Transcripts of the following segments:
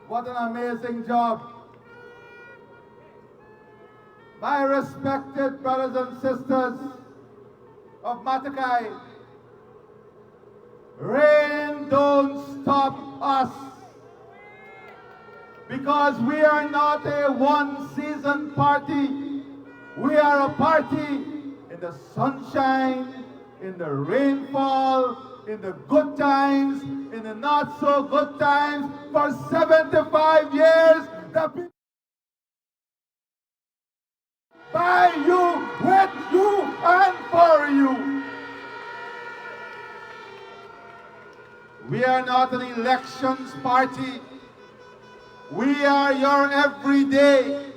What an amazing job. My respected brothers and sisters of Matakai, rain don't stop us, because we are not a one-season party. We are a party in the sunshine, in the rainfall, in the good times, in the not so good times. For 75 years, the people by you, with you, and for you. We are not an elections party. We are your everyday.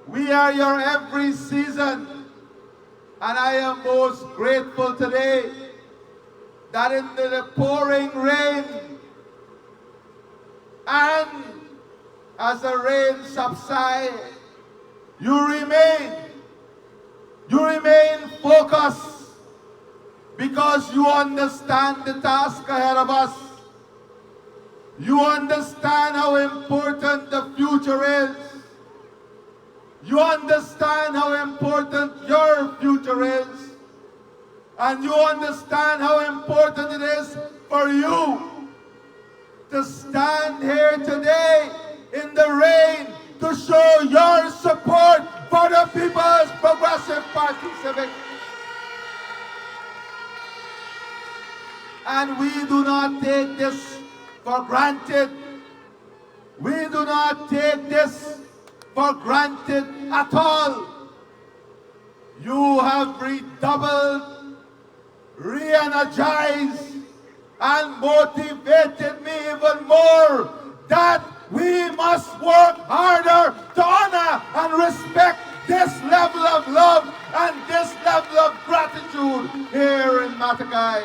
We are your every season. And I am most grateful today that in the pouring rain and as the rain subsides, you remain focused, because you understand the task ahead of us. You understand how important the future is. You understand how important your future is. And you understand how important it is for you to stand here today in the rain to show your support for the People's Progressive Party Civic. And we do not take this for granted. We do not take this for granted at all. You have redoubled, re-energized, and motivated me even more that we must work harder to honor and respect this level of love and this level of gratitude here in Matakai.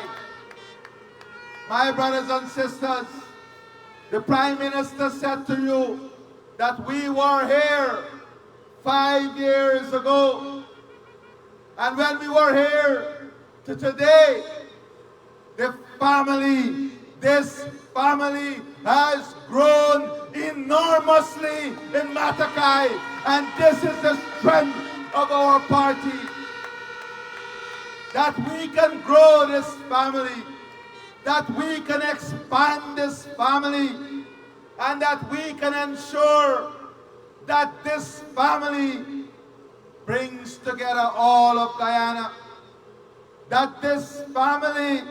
My brothers and sisters, the Prime Minister said to you that we were here 5 years ago. And when we were here to today, this family has grown enormously in Matakai. And this is the strength of our party. That we can grow this family, that we can expand this family, and that we can ensure that this family brings together all of Guyana, that this family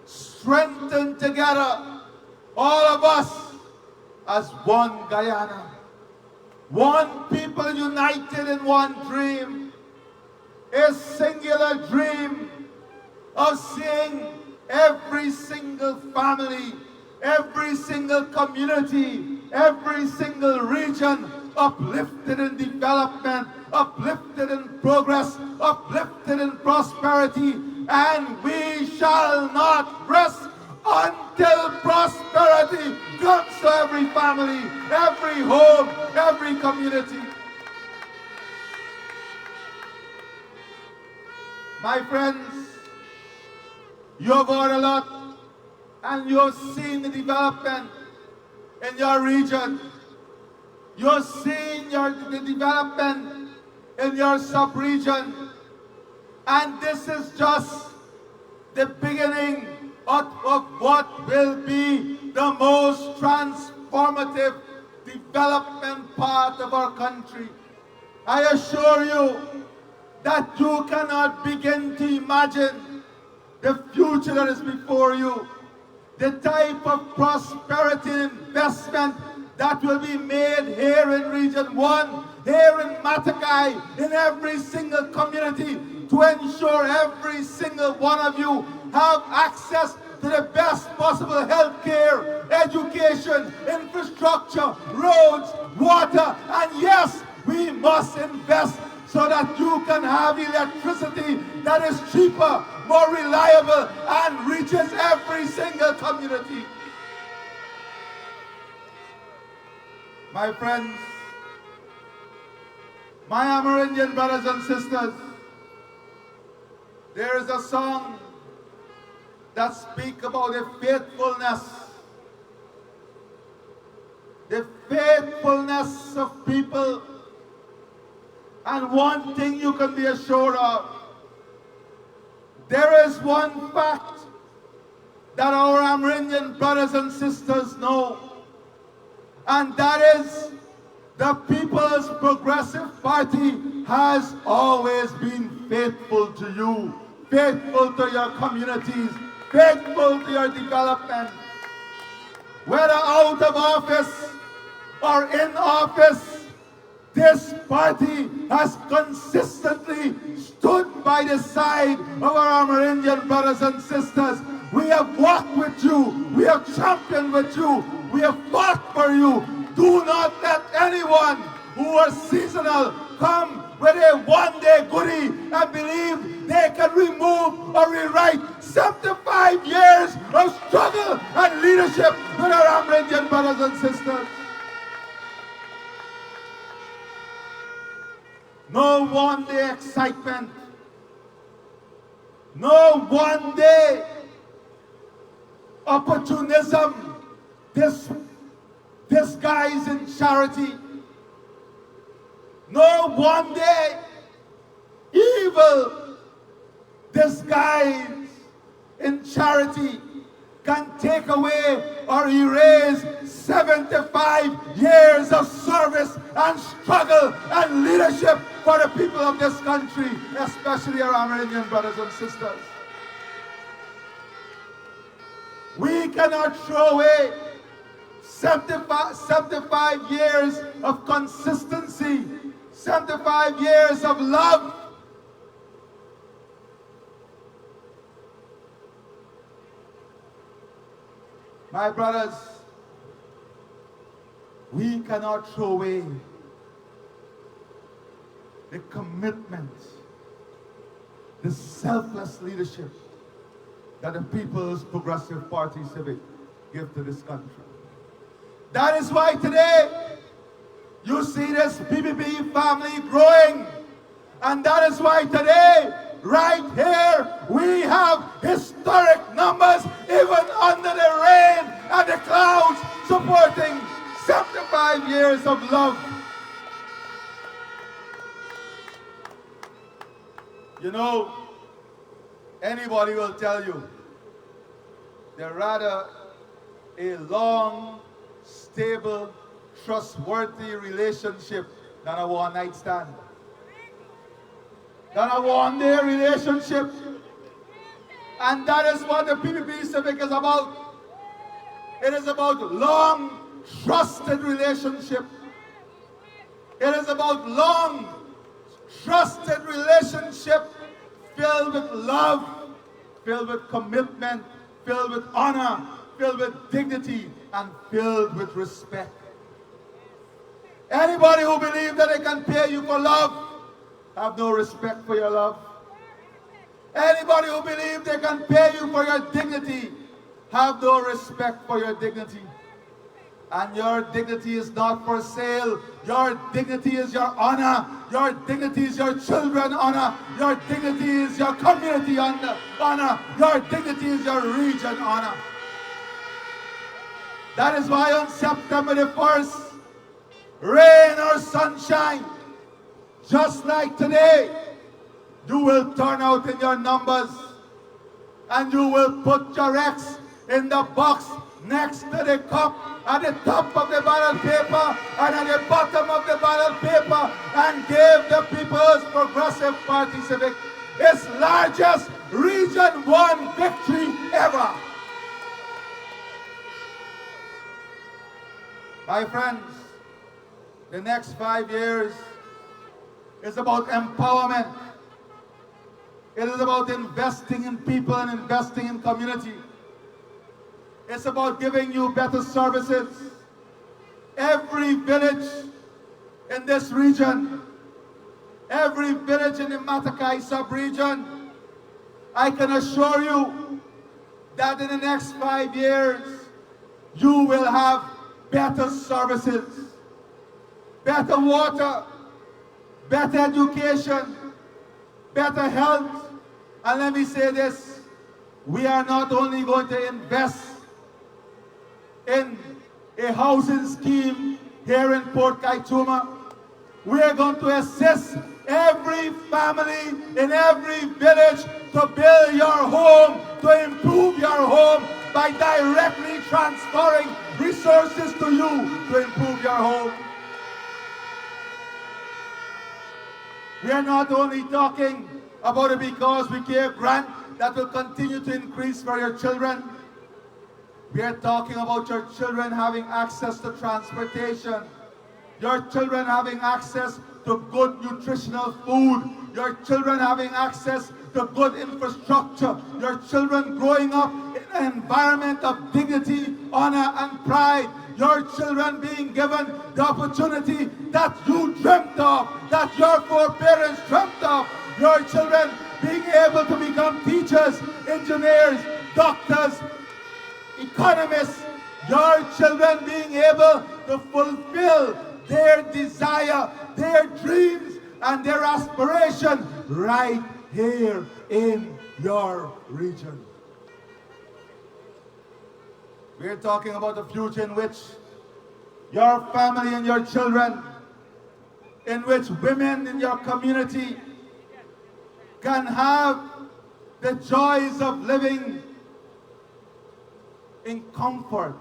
strengthens together all of us as one Guyana, one people united in one dream, a singular dream of seeing every single family, every single community, every single region uplifted in development, uplifted in progress, uplifted in prosperity. And we shall not rest until prosperity comes to every family, every home, every community. My friends, you have heard a lot, and you have seen the development in your region. You have seen the development in your sub-region. And this is just the beginning of what will be the most transformative development part of our country. I assure you that you cannot begin to imagine the future that is before you, the type of prosperity investment that will be made here in Region 1, here in Matakai, in every single community, to ensure every single one of you have access to the best possible health care, education, infrastructure, roads, water, and yes, we must invest so that you can have electricity that is cheaper, more reliable, and reaches every single community. My friends, my Amerindian brothers and sisters, there is a song that speaks about the faithfulness the faithfulness of people. And one thing you can be assured of, there is one fact that our Amerindian brothers and sisters know, and that is the People's Progressive Party has always been faithful to you, faithful to your communities, faithful to your development. Whether out of office or in office, this party has consistently stood by the side of our Amerindian brothers and sisters. We have walked with you, we have championed with you, we have fought for you. Do not let anyone who are seasonal come with a one-day goodie and believe they can remove or rewrite 75 years of struggle and leadership with our Amerindian brothers and sisters. No one-day excitement, no one-day opportunism, disguised in charity. No one-day evil disguised in charity can take away or erase 75 years of service and struggle and leadership for the people of this country, especially our Amerindian brothers and sisters. We cannot throw away 75 years of consistency, 75 years of love. My brothers, we cannot throw away the commitment, the selfless leadership that the People's Progressive Party Civic give to this country. That is why today you see this PPP family growing. And that is why today, right here, we have historic numbers, even under the rain and the clouds, supporting 75 years of love. You know, anybody will tell you they're rather a long, stable, trustworthy relationship than a one-night stand. Than a one-day relationship. And that is what the PPP Civic is about. It is about long, trusted relationship. It is about long, trusted relationship filled with love, filled with commitment, filled with honor, filled with dignity, and filled with respect. Anybody who believes that they can pay you for love, have no respect for your love. Anybody who believes they can pay you for your dignity, have no respect for your dignity. And your dignity is not for sale. Your dignity is your honor. Your dignity is your children's honor. Your dignity is your community honor. Your dignity is your region honor. That is why on September the 1st, rain or sunshine, just like today, you will turn out in your numbers and you will put your X in the box next to the cup, at the top of the ballot paper and at the bottom of the ballot paper, and give the People's Progressive Party Civic its largest Region 1 victory ever. My friends, the next 5 years is about empowerment. It is about investing in people and investing in community. It's about giving you better services. Every village in this region, every village in the Matakai sub-region, I can assure you that in the next 5 years, you will have better services, better water, better education, better health. And let me say this, we are not only going to invest in a housing scheme here in Port Kaituma. We are going to assist every family in every village to build your home, to improve your home by directly transferring resources to you to improve your home. We are not only talking about a Because We Care grant that will continue to increase for your children. We are talking about your children having access to transportation, your children having access to good nutritional food, your children having access to good infrastructure, your children growing up in an environment of dignity, honor, and pride, your children being given the opportunity that you dreamt of, that your foreparents dreamt of, your children being able to become teachers, engineers, doctors, economists, your children being able to fulfill their desire, their dreams, and their aspiration right here in your region. We're talking about the future in which your family and your children, in which women in your community can have the joys of living in comfort,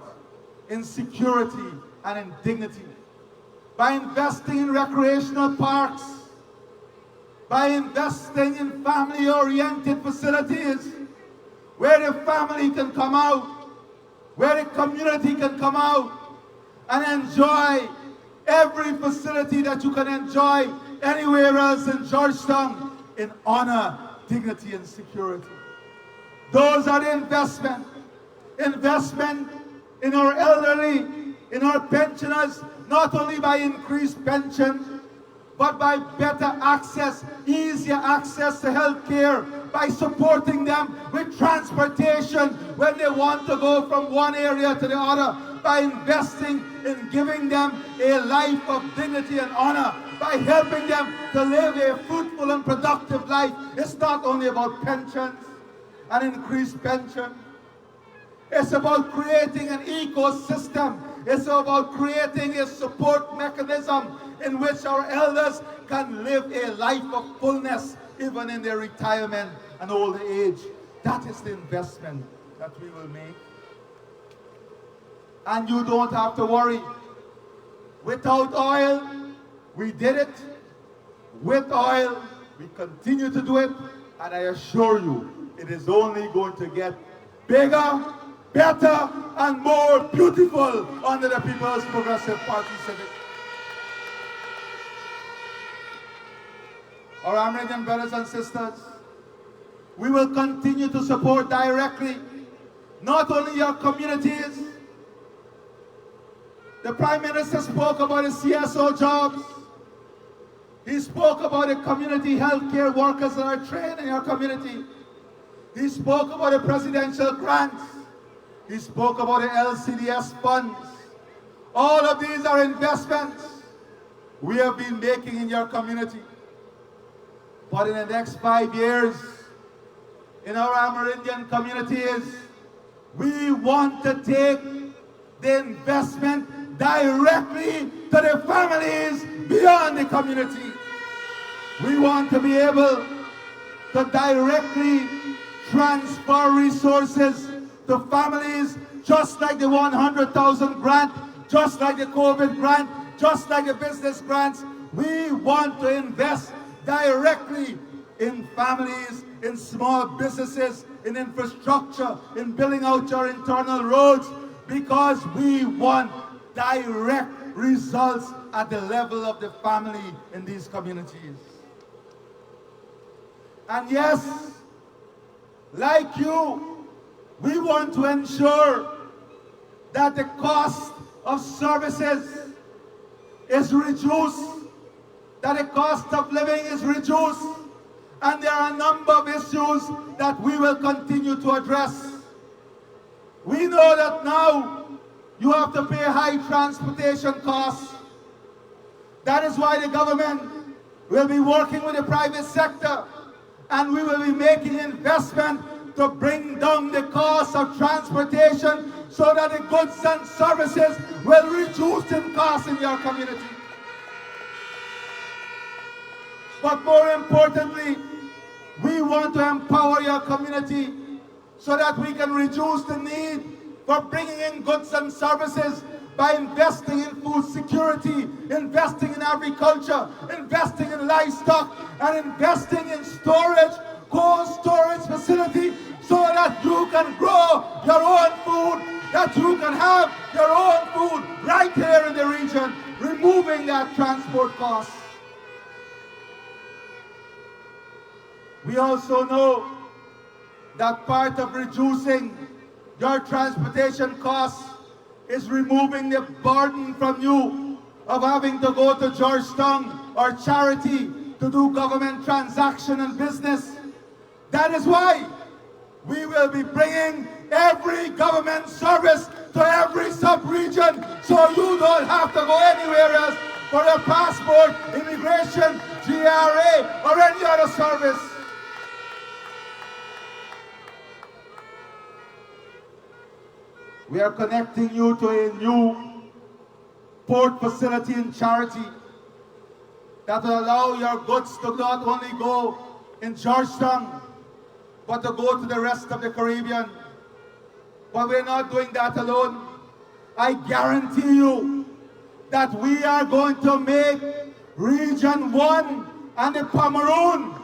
in security, and in dignity. By investing in recreational parks, by investing in family-oriented facilities where the family can come out, where the community can come out and enjoy every facility that you can enjoy anywhere else in Georgetown in honor, dignity, and security. Those are the investment in our elderly, in our pensioners, not only by increased pension, but by better access, easier access to health care, by supporting them with transportation when they want to go from one area to the other, by investing in giving them a life of dignity and honor, by helping them to live a fruitful and productive life. It's not only about pensions and increased pension. It's about creating an ecosystem. It's about creating a support mechanism in which our elders can live a life of fullness even in their retirement and old age. That is the investment that we will make. And you don't have to worry. Without oil, we did it. With oil, we continue to do it. And I assure you, it is only going to get bigger, better, and more beautiful under the People's Progressive Party Civic. Our American brothers and sisters, we will continue to support directly not only your communities. The Prime Minister spoke about the CSO jobs. He spoke about the community health care workers that are trained in your community. He spoke about the presidential grants. He spoke about the LCDS funds. All of these are investments we have been making in your community. But in the next 5 years, in our Amerindian communities, we want to take the investment directly to the families beyond the community. We want to be able to directly transfer resources to families, just like the 100,000 grant, just like the COVID grant, just like the business grants. We want to invest directly in families, in small businesses, in infrastructure, in building out your internal roads, because we want direct results at the level of the family in these communities. And yes, like you, we want to ensure that the cost of services is reduced, that the cost of living is reduced, and there are a number of issues that we will continue to address. We know that now you have to pay high transportation costs. That is why the government will be working with the private sector, and we will be making investment to bring down the cost of transportation so that the goods and services will reduce in cost in your community. But more importantly, we want to empower your community so that we can reduce the need for bringing in goods and services by investing in food security, investing in agriculture, investing in livestock, and investing in storage, cold storage facility, so that you can grow your own food, that you can have your own food right here in the region, removing that transport cost. We also know that part of reducing your transportation costs is removing the burden from you of having to go to Georgetown or Charity to do government transaction and business. That is why we will be bringing every government service to every sub-region, so you don't have to go anywhere else for your passport, immigration, GRA, or any other service. We are connecting you to a new port facility in Charity that will allow your goods to not only go in Georgetown, but to go to the rest of the Caribbean. But we're not doing that alone. I guarantee you that we are going to make Region 1 and the Cameroon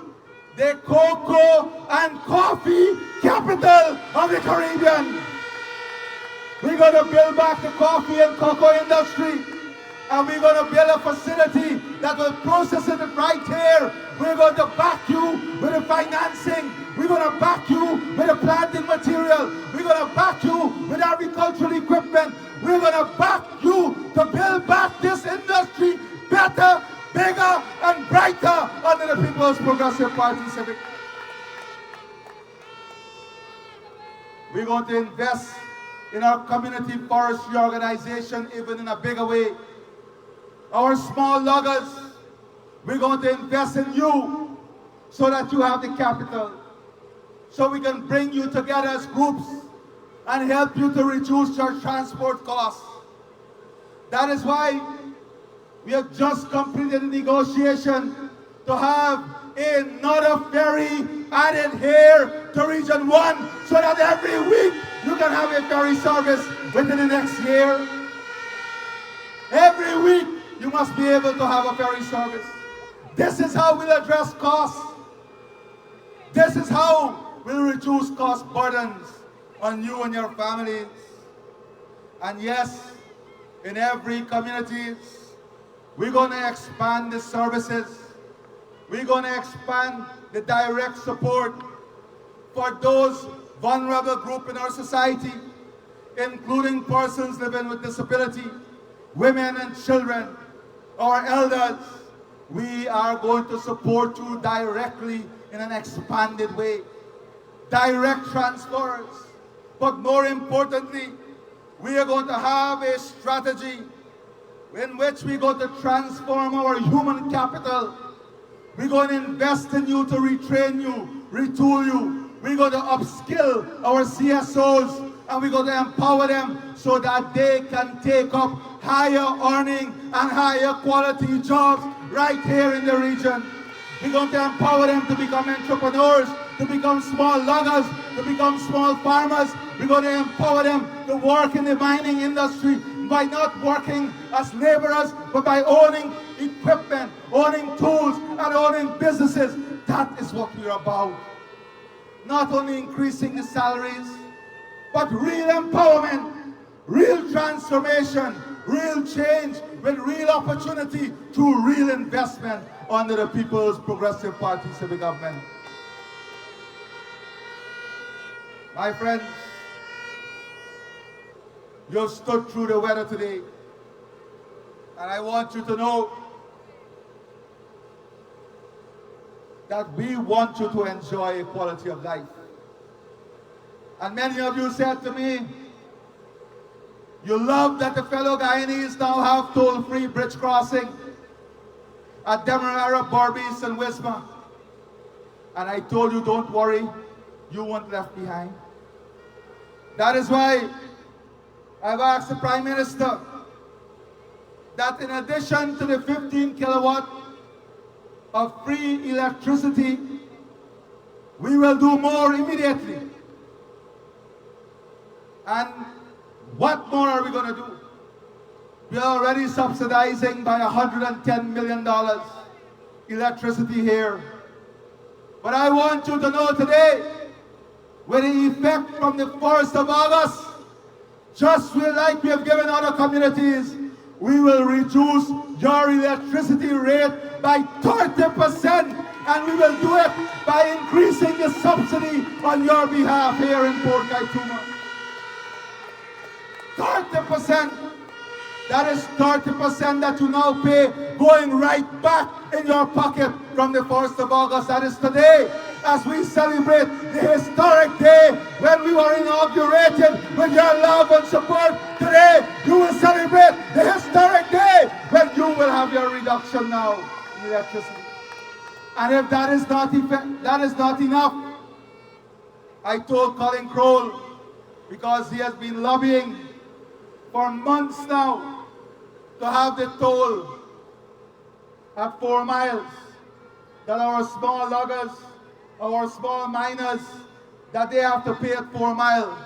the cocoa and coffee capital of the Caribbean. We're going to build back the coffee and cocoa industry, and we're going to build a facility that will process it right here. We're going to back you with the financing. We're going to back you with the planting material. We're going to back you with agricultural equipment. We're going to back you to build back this industry better, bigger, and brighter under the People's Progressive Party Civic. We're going to invest in our community forestry organization even in a bigger way. Our small loggers, we're going to invest in you so that you have the capital, so we can bring you together as groups and help you to reduce your transport costs. That is why we have just completed a negotiation to have another ferry added here to Region 1, so that every week you can have a ferry service within the next year. Every week you must be able to have a ferry service. This is how we'll address costs. This is how we'll reduce cost burdens on you and your families. And yes, in every community, we're going to expand the services. We're going to expand the direct support for those vulnerable groups in our society, including persons living with disability, women and children, our elders. We are going to support you directly in an expanded way. Direct transfers. But more importantly, we are going to have a strategy in which we're going to transform our human capital. We're going to invest in you to retrain you, retool you. We're going to upskill our CSOs, and we're going to empower them so that they can take up higher earning and higher quality jobs right here in the region. We're going to empower them to become entrepreneurs, to become small loggers, to become small farmers. We're going to empower them to work in the mining industry by not working as laborers, but by owning equipment, owning tools, and owning businesses. That is what we're about. Not only increasing the salaries, but real empowerment, real transformation, real change with real opportunity through real investment under the People's Progressive Party Civic Government. My friends, you stood through the weather today, and I want you to know that we want you to enjoy a quality of life. And many of you said to me, you love that the fellow Guyanese now have toll-free bridge crossing at Demerara, Berbice, and Wisma. And I told you, don't worry, you weren't left behind. That is why I've asked the Prime Minister that in addition to the 15 kilowatt of free electricity, we will do more immediately. And what more are we going to do? We are already subsidizing by $110 million electricity here. But I want you to know today, with the effect from the 1st of August, just like we have given other communities, we will reduce your electricity rate by 30%, and we will do it by increasing the subsidy on your behalf here in Port Kaituma. 30%. That is 30% that you now pay going right back in your pocket from the 1st of August. That is today, as we celebrate the historic day when we were inaugurated with your love and support. Today, you will celebrate the historic day when you will have your reduction now in electricity. And if that is not enough, I told Colin Crowell, because he has been lobbying for months now to have the toll at 4 miles, that our small loggers, our small miners, that they have to pay at 4 miles.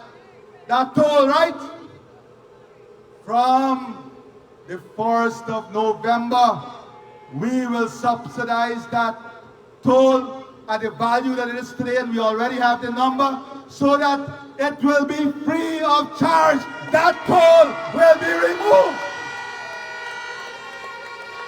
That toll, right? From the 1st of November, we will subsidize that toll at the value that it is today, and we already have the number, so that it will be free of charge. That toll will be removed.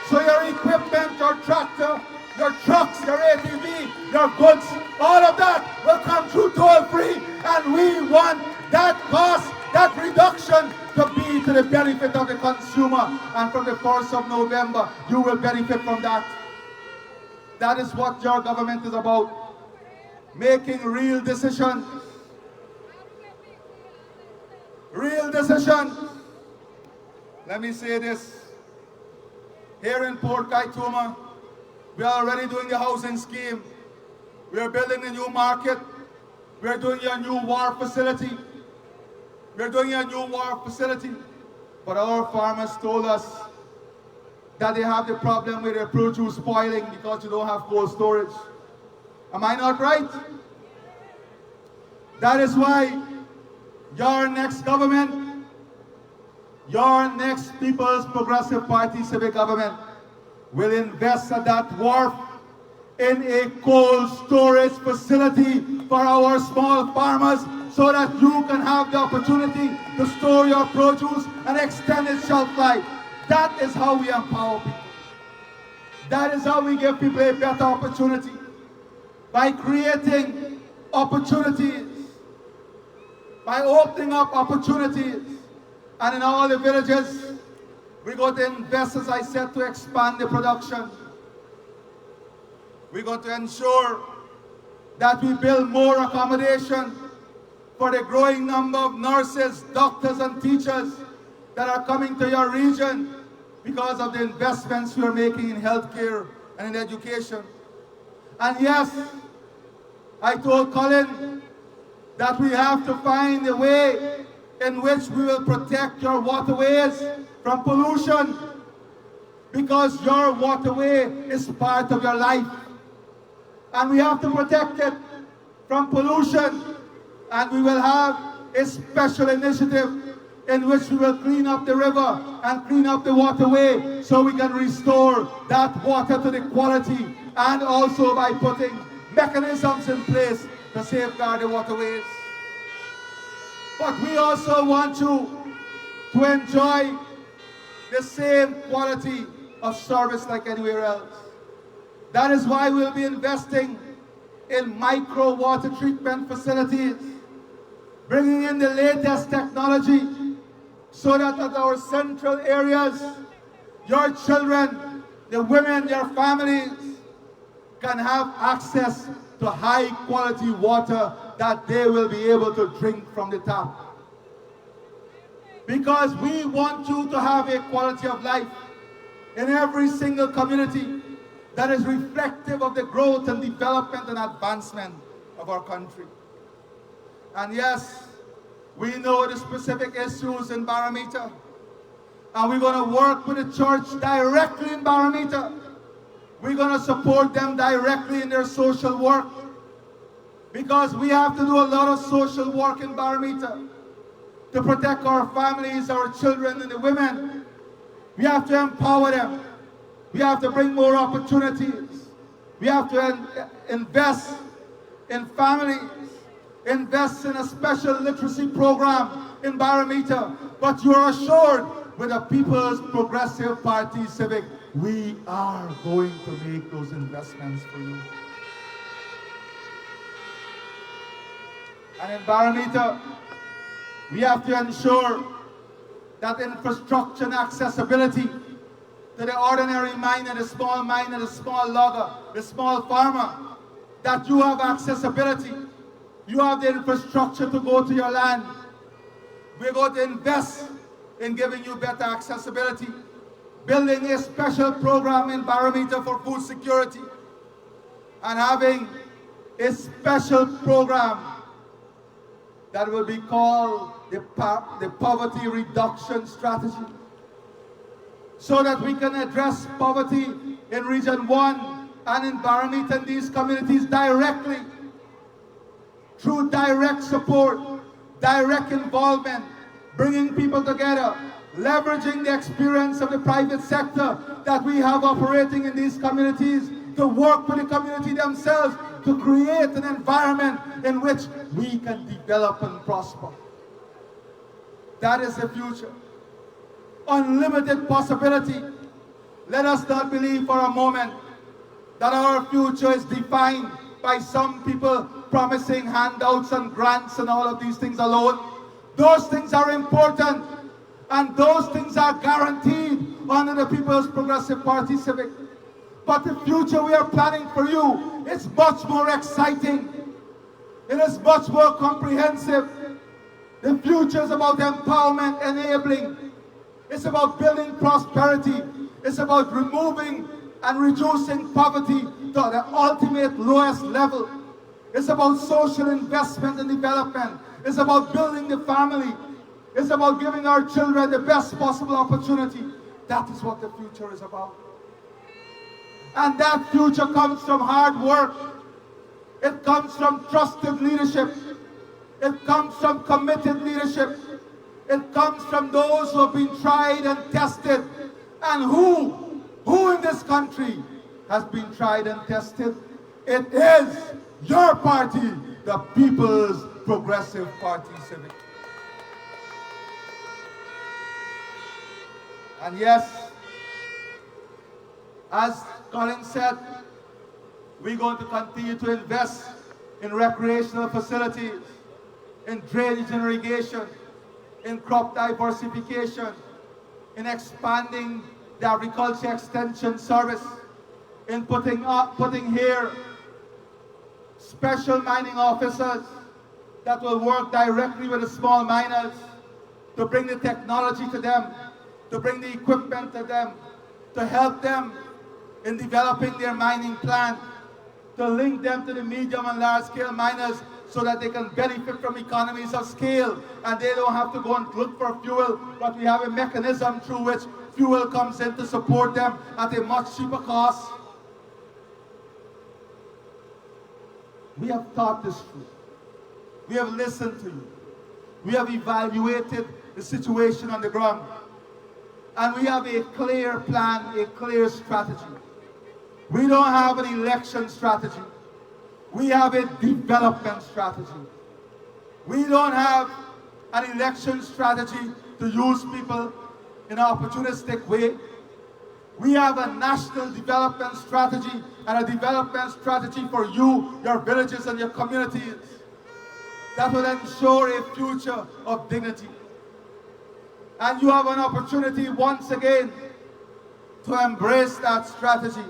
So your equipment, your tractor, your trucks, your ATV, your goods, all of that will come through toll free, and we want that cost, that reduction to be to the benefit of the consumer. And from the 1st of November, you will benefit from that. That is what your government is about. Making real decisions. Real decisions. Let me say this. Here in Port Kaituma, we are already doing the housing scheme. We are building a new market. We are doing a new wharf facility. We are doing a new wharf facility. But our farmers told us that they have the problem with their produce spoiling because you don't have cold storage. Am I not right? That is why your next government, your next People's Progressive Party civic government, will invest at that wharf in a cold storage facility for our small farmers, so that you can have the opportunity to store your produce and extend its shelf life. That is how we empower people. That is how we give people a better opportunity. By creating opportunities, by opening up opportunities. And in all the villages, we got to invest, as I said, to expand the production. We got to ensure that we build more accommodation for the growing number of nurses, doctors, and teachers that are coming to your region because of the investments we are making in healthcare and in education. And yes, I told Colin that we have to find a way in which we will protect your waterways from pollution, because your waterway is part of your life. And we have to protect it from pollution. And we will have a special initiative in which we will clean up the river and clean up the waterway, so we can restore that water to the quality, and also by putting mechanisms in place to safeguard the waterways. But we also want you to enjoy the same quality of service like anywhere else. That is why we'll be investing in micro water treatment facilities, bringing in the latest technology, so that at our central areas, your children, the women, your families can have access to high quality water that they will be able to drink from the tap. Because we want you to have a quality of life in every single community that is reflective of the growth and development and advancement of our country. And yes, We know the specific issues in Barometer. And we're going to work with the church directly in Barometer. We're going to support them directly in their social work. Because we have to do a lot of social work in Barometer to protect our families, our children, and the women. We have to empower them. We have to bring more opportunities. We have to invest in families, invest in a special literacy program in Barometer. But you're assured, with the People's Progressive Party Civic, we are going to make those investments for you. And in Barometer, we have to ensure that infrastructure and accessibility to the ordinary miner, the small logger, the small farmer, that you have accessibility. You have the infrastructure to go to your land. We're going to invest in giving you better accessibility, building a special program in Barometer for food security, and having a special program that will be called the Poverty Reduction Strategy, so that we can address poverty in Region 1 and in Barometer and these communities directly, through direct support, direct involvement, bringing people together, leveraging the experience of the private sector that we have operating in these communities to work with the community themselves to create an environment in which we can develop and prosper. That is the future. Unlimited possibility. Let us not believe for a moment that our future is defined by some people promising handouts and grants and all of these things alone. Those things are important, and those things are guaranteed under the People's Progressive Party Civic. But the future we are planning for you is much more exciting. It is much more comprehensive. The future is about empowerment, enabling. It's about building prosperity. It's about removing and reducing poverty to the ultimate lowest level. It's about social investment and development. It's about building the family. It's about giving our children the best possible opportunity. That is what the future is about. And that future comes from hard work. It comes from trusted leadership. It comes from committed leadership. It comes from those who have been tried and tested. And who in this country has been tried and tested? It is your party, the People's Progressive Party Civic. And yes, as Colin said, we're going to continue to invest in recreational facilities, in drainage and irrigation, in crop diversification, in expanding the agriculture extension service, in putting here special mining officers that will work directly with the small miners to bring the technology to them, to bring the equipment to them, to help them in developing their mining plan, to link them to the medium and large scale miners so that they can benefit from economies of scale and they don't have to go and look for fuel, but we have a mechanism through which fuel comes in to support them at a much cheaper cost. We have thought this through. We have listened to you. We have evaluated the situation on the ground. And we have a clear plan, a clear strategy. We don't have an election strategy. We have a development strategy. We don't have an election strategy to use people in an opportunistic way. We have a national development strategy and a development strategy for you, your villages and your communities that will ensure a future of dignity. And you have an opportunity once again to embrace that strategy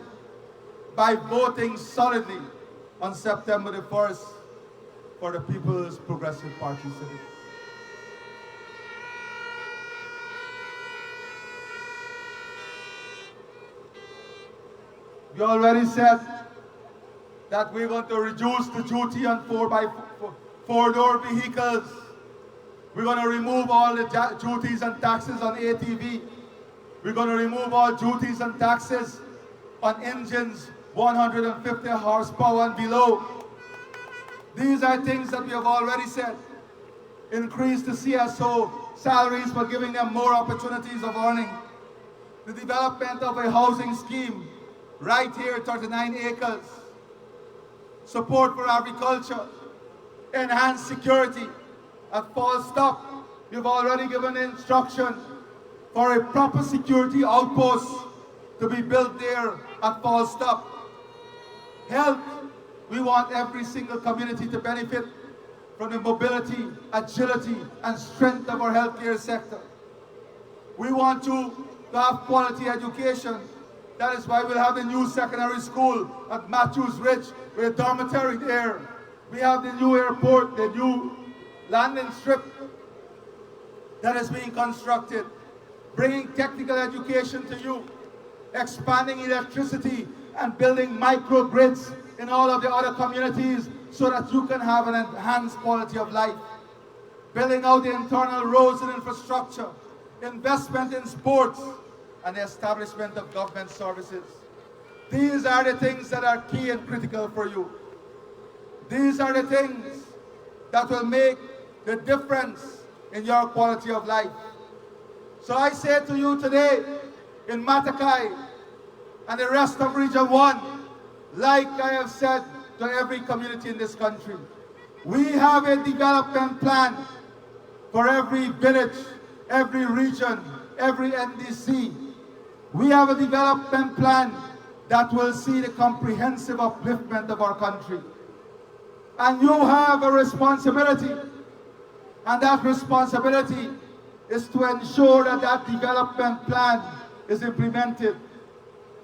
by voting solidly on September the 1st for the People's Progressive Party Civic. We already said that we're going to reduce the duty on 4x4 door vehicles We're going to remove all the duties and taxes on ATV. We're going to remove all duties and taxes on engines 150 horsepower and below. These are things that we have already said. Increase the CSO salaries for giving them more opportunities of earning. The development of a housing scheme right here, 39 acres. Support for agriculture. Enhanced security. At Falls Stop, you've already given instruction for a proper security outpost to be built there at Falls Stop. Health, we want every single community to benefit from the mobility, agility, and strength of our healthcare sector. We want to have quality education. That is why we'll have a new secondary school at Matthews Ridge with a dormitory there. We have the new airport, the new landing strip that is being constructed, bringing technical education to you, expanding electricity and building microgrids in all of the other communities so that you can have an enhanced quality of life, building out the internal roads and infrastructure, investment in sports, and the establishment of government services. These are the things that are key and critical for you. These are the things that will make the difference in your quality of life. So I say to you today, in Matakai and the rest of Region 1, like I have said to every community in this country, we have a development plan for every village, every region, every NDC. We have a development plan that will see the comprehensive upliftment of our country. And you have a responsibility. And that responsibility is to ensure that that development plan is implemented.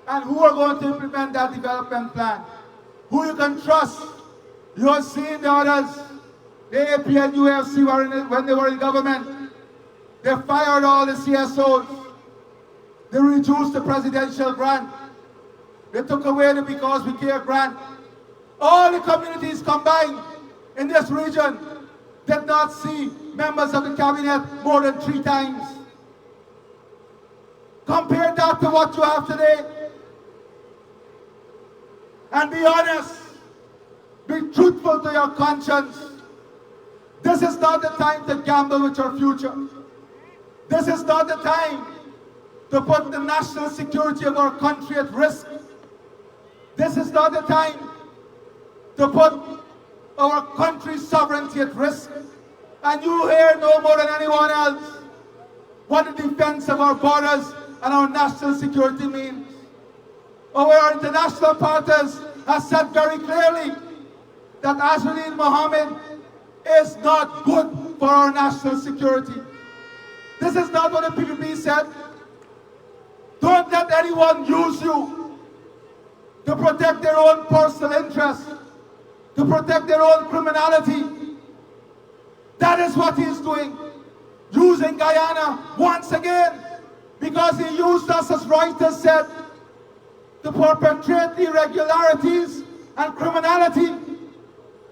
And who are going to implement that development plan? Who you can trust. You have seen the others. The AP and UFC when they were in government. They fired all the CSOs. They reduced the presidential grant. They took away the Because We Care grant. All the communities combined in this region did not see members of the cabinet more than 3 times. Compare that to what you have today. And be honest. Be truthful to your conscience. This is not the time to gamble with your future. This is not the time to put the national security of our country at risk. This is not the time to put our country's sovereignty at risk. And you hear no more than anyone else what the defense of our borders and our national security means. Our international partners have said very clearly that Azruddin Mohammed is not good for our national security. This is not what the PPP said. Don't let anyone use you to protect their own personal interests, to protect their own criminality. That is what he is doing. Using Guyana once again, because he used us, as Reuters said, to perpetrate irregularities and criminality.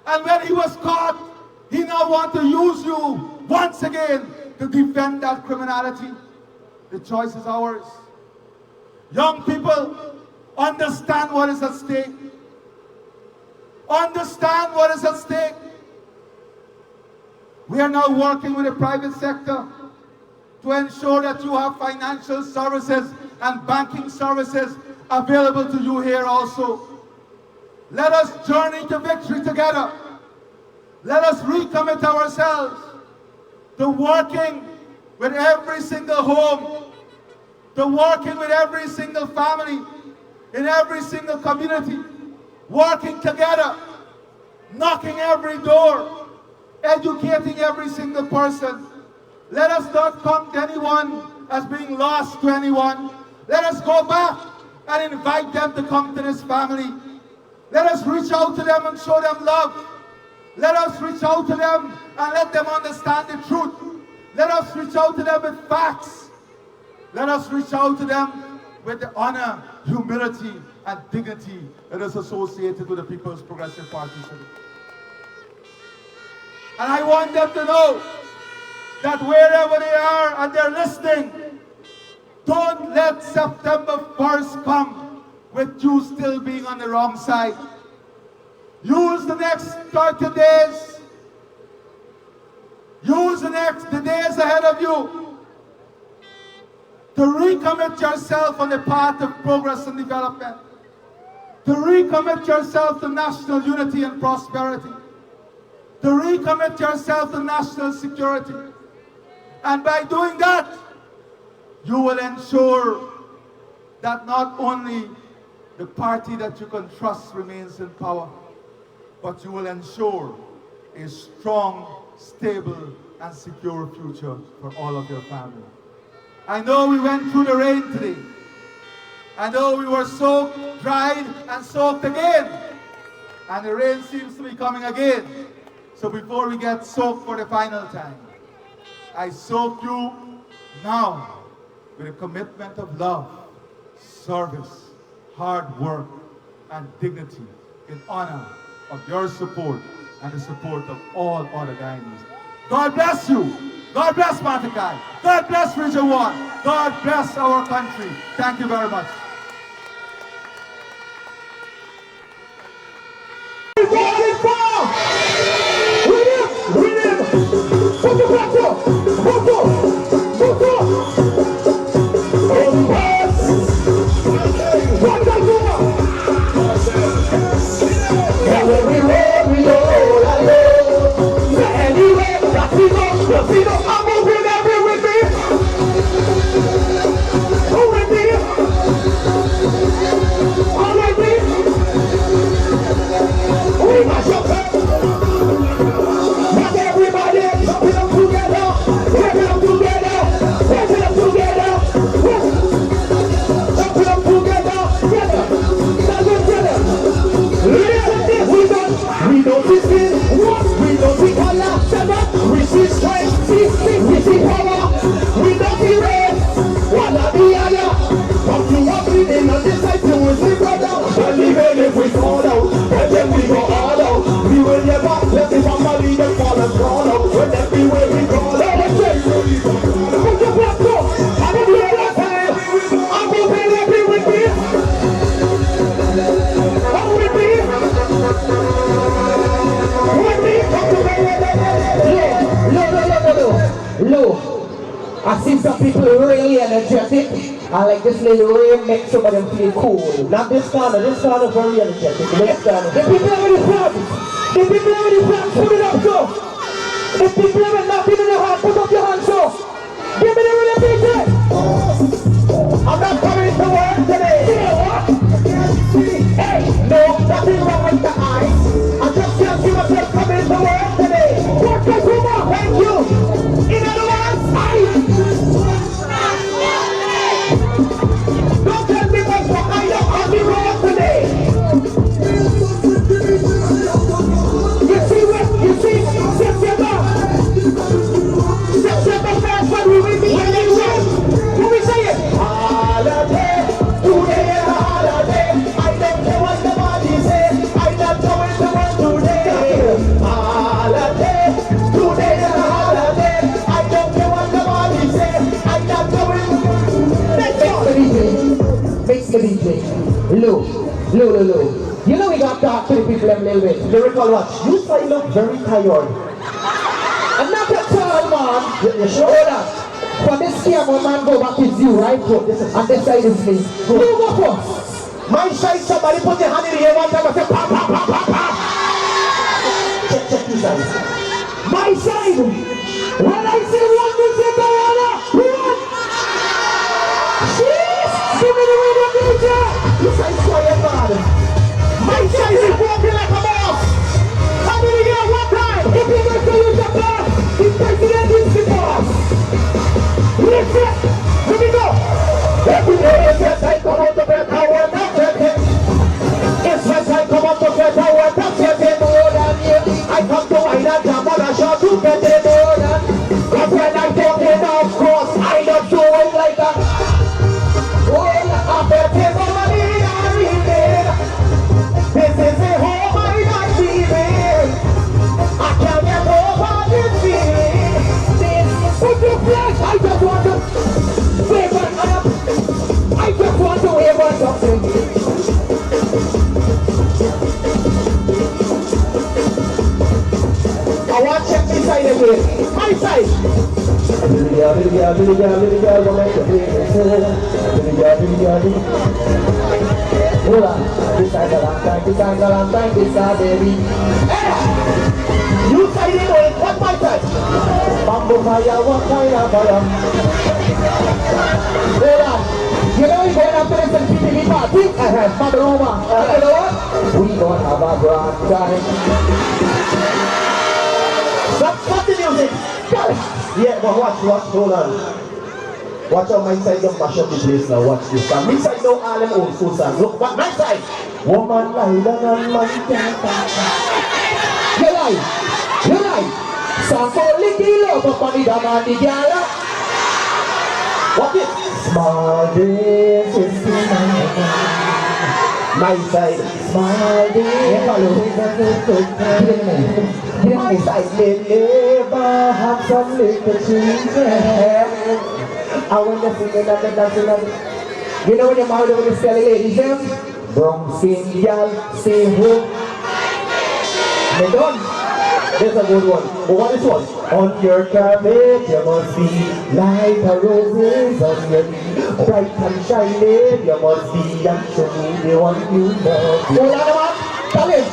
And when he was caught, he now wants to use you once again to defend that criminality. The choice is ours. Young people, understand what is at stake. Understand what is at stake. We are now working with the private sector to ensure that you have financial services and banking services available to you here also. Let us journey to victory together. Let us recommit ourselves to working with every single home, to working with every single family, in every single community, working together, knocking every door, educating every single person. Let us not come to anyone as being lost to anyone. Let us go back and invite them to come to this family. Let us reach out to them and show them love. Let us reach out to them and let them understand the truth. Let us reach out to them with facts. Let us reach out to them with the honor, humility, and dignity that is associated with the People's Progressive Party. And I want them to know that wherever they are and they're listening, don't let September 1st come with you still being on the wrong side. Use the next 30 days. Use the days ahead of you to recommit yourself on the path of progress and development. To recommit yourself to national unity and prosperity. To recommit yourself to national security. And by doing that, you will ensure that not only the party that you can trust remains in power, but you will ensure a strong, stable, and secure future for all of your family. I know we went through the rain today. I know we were soaked, dried, and soaked again. And the rain seems to be coming again. So before we get soaked for the final time, I soak you now with a commitment of love, service, hard work, and dignity in honor of your support and the support of all other Guyanese. God bless you. God bless Matakai. God bless Region 1. God bless our country. Thank you very much. I see some people really energetic. I like this little rain makes some of them feel cool. Not this corner very energetic. Next corner. The people have the flags. The people have the flags, put it up so. The people have nothing in their hand, put up your hands so. Give me the really big day. I'm not coming to work today. Yeah, what? Hey, no, nothing wrong with the eyes. I just can't see myself coming to work today. What Kaituma? Thank you. In other words, don't tell me what's wrong. I don't have the road today. You see what? You see? September 1st when we will be election. Who we say it? Holiday, today is a holiday. I don't care what nobody say. I'm not going to work today. Holiday, today is a holiday. I don't care what nobody say. I'm not going to work. Let's go. Makes the DJ. Low. You know we got to talk to the people a little bit. Lyrical watch. You say you look very tired. I'm not a tall man. You sure that? For this camera man go back is you, right? And this side is me. You go first. My side, somebody put your hand in the air one time and say pop, pop, pop, pop, pop. Check this out. My side. When I say one, you say Diana. Run. Jeez. Give me the radio picture. You say quiet man. My side is walking like a boss. How many years one time? If you go to use the boss, the president is the boss. Listen, here we go. Every day yes, I come out to bed, I want to get it. Yes, I come out to bed, I want to get it more than you. I come to wine and jam on a shot to get it more than. But when I take it off course, I don't do it like that. Oh, I bet it money, I read it. Little girl, go make your face. Little girl. Hold on. This time a long time, this time baby. Hey! You say you know it, what my time? Bamboo fire, what kind of fire? Hold on. You know we're going after this PPP party? Mother Roma. You know what? We gonna have a grand time. Stop the music. Yeah, but watch, hold on. Watch out my side, don't mash up the place now. Watch this song. My side know all them old school songs. Look, but my side. Woman lie down and man can't talk. You lie. Song for little love up on the dam and the girl. What it? Small days is my side. Small days. My side. Never have some little children. I want to sing another dance. You know when you're married over this telly ladies, brown sing y'all, stay home. Me done. There's a good one. But what is one? On your carpet you must be like a roses on your knee. Bright and shining you must be actually the one you love. Hold on, man.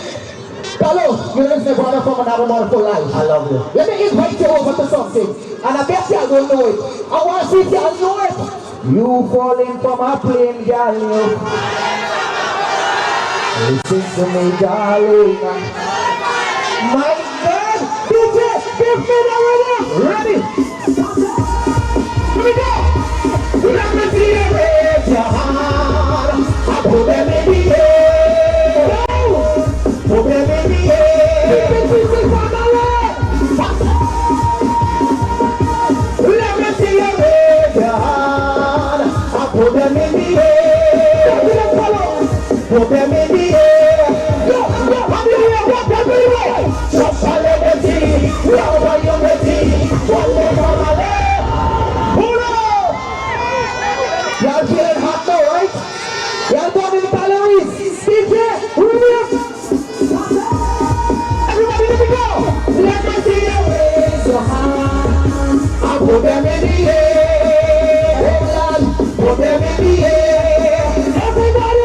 Carlos, you listen to brother from another wonderful life. I love you. Let me invite you over to something. And I bet y'all don't know it. I want to see if y'all know it. You falling from a plane, girl. Listen to me, darling. My God, DJ, give me the rhythm. Ready? Here we go. Let me see you raise your hand. I put them in the air. Put them in the air. Let me see you raise your hand. I put them in the air. Put them in the air. Go, put them in the air. Just a little tea, love and unity. One leg on my leg. Hold on. Y'all feeling hot now, right? Y'all burning calories. DJ, William. Everybody, let me go. Let me see you raise your hand. I put them in the air. Hold on. Put them in the air. Everybody.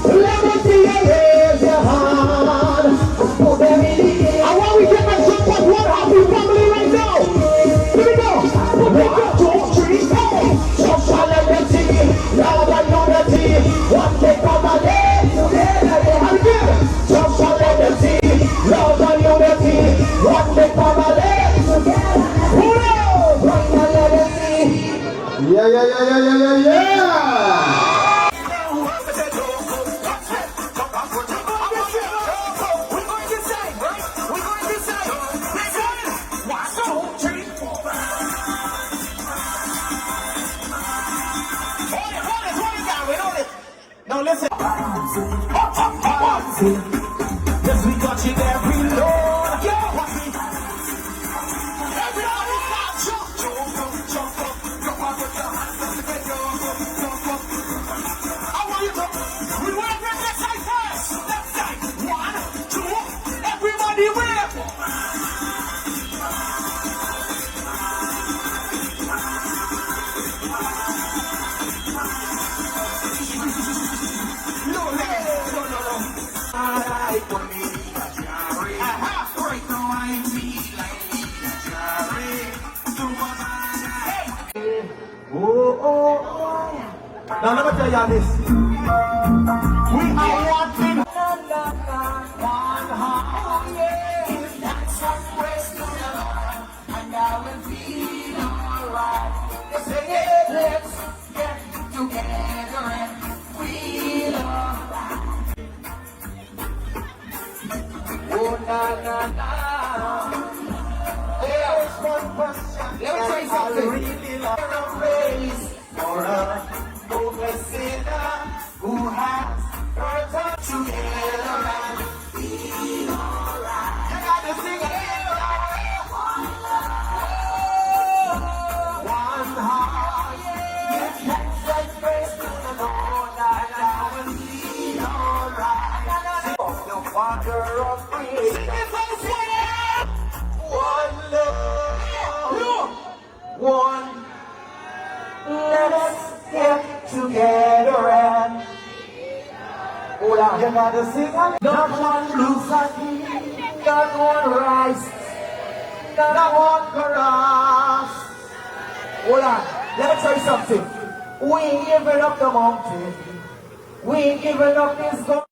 Let me see you raise your hand. Put them in the air. I want we get my jump on one happy family right now. Here we go. 1, 2, 3, go. Just a little tea, love and unity. One day come a day together. And again. Just a little tea, love and unity. One day come a day together. Hurrah! Bring a little tea. Yeah. Now listen. Yes, we got you there, reload. Everybody start jump up. I want you to, we want to get this side first. Left side. 1, 2, everybody wave. Now let me tell y'all this. We are wanting One heart, yeah. That's some ways to the Lord, and I will feel alright. They say, let's get together and feel alright. Oh, na, na. There's one person. Let me tell you something. I really love a praise for a hopeless sinner who has hurt gotta sing on. Not one blues and not one rice, not one grass. Hold on, let me tell you something. We ain't giving up the mountain. We ain't giving up this goal.